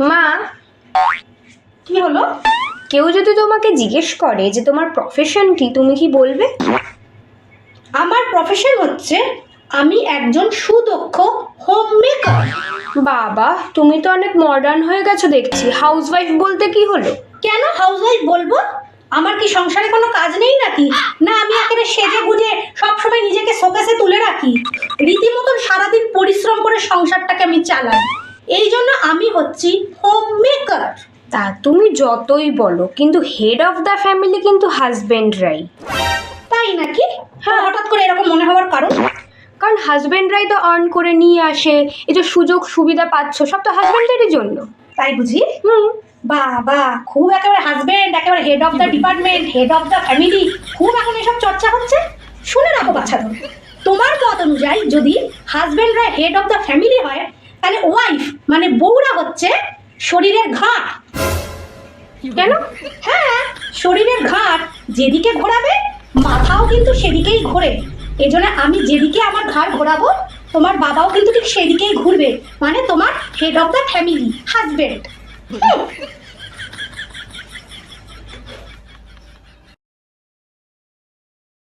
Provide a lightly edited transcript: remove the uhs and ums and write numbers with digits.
মা, কি হলো? কেউ যদি তোমাকে জিজ্ঞেস করে যে তোমার প্রফেশন কি, তুমি কি বলবে? আমার প্রফেশন হচ্ছে আমি একজন সুদক্ষ হোম মেকার। বাবা, তুমি তো অনেক মডার্ন হয়ে গেছো দেখছি। হাউসওয়াইফ বলতে কি হলো? কেন হাউসওয়াইফ বলবো? আমার কি সংসারে কোনো কাজ নেই নাকি? না আমি একেবারে সেজে গুজে সবসময় নিজেকে শোকেসে তুলে রাখি? রীতিমতন সারাদিন পরিশ্রম করে সংসারটাকে আমি চালাই। এই জন্য আমি হচ্ছি হোম মেকার। তা তুমি যতই বলো, কিন্তু হেড অফ দ্য ফ্যামিলি কিন্তু হাজবেন্ডরাই। তাই নাকি? হ্যাঁ, হঠাৎ করে এরকম মনে হওয়ার কারণ? কারণ হাজবেন্ডরাই তো আর্ন করে নিয়ে আসে, এই যে সুযোগ সুবিধা পাচ্ছ সব তো হাজবেন্ডেরই জন্য। তাই বুঝি? বাবা, খুব একেবারে হাজবেন্ড, একেবারে head of the department, head of the family, খুব এখন এসব চর্চা হচ্ছে। শুনে রাখো বাচ্চাদের, তোমার মত অনুযায়ী যদি হাজবেন্ডরা হেড অফ দ্য ফ্যামিলি হয়, তাহলে ওয়াইফ মানে বউরা হচ্ছে শরীরের ঘাট। কেন? হ্যাঁ, শরীরের ঘাট যেদিকে ঘোরাবে মাথাও কিন্তু সেদিকেই ঘোরে। এজন্য আমি যেদিকে আমার ঘাড় ঘোরাবো তোমার বাবাও কিন্তু ঠিক সেদিকেই ঘুরবে, মানে তোমার head of the family husband.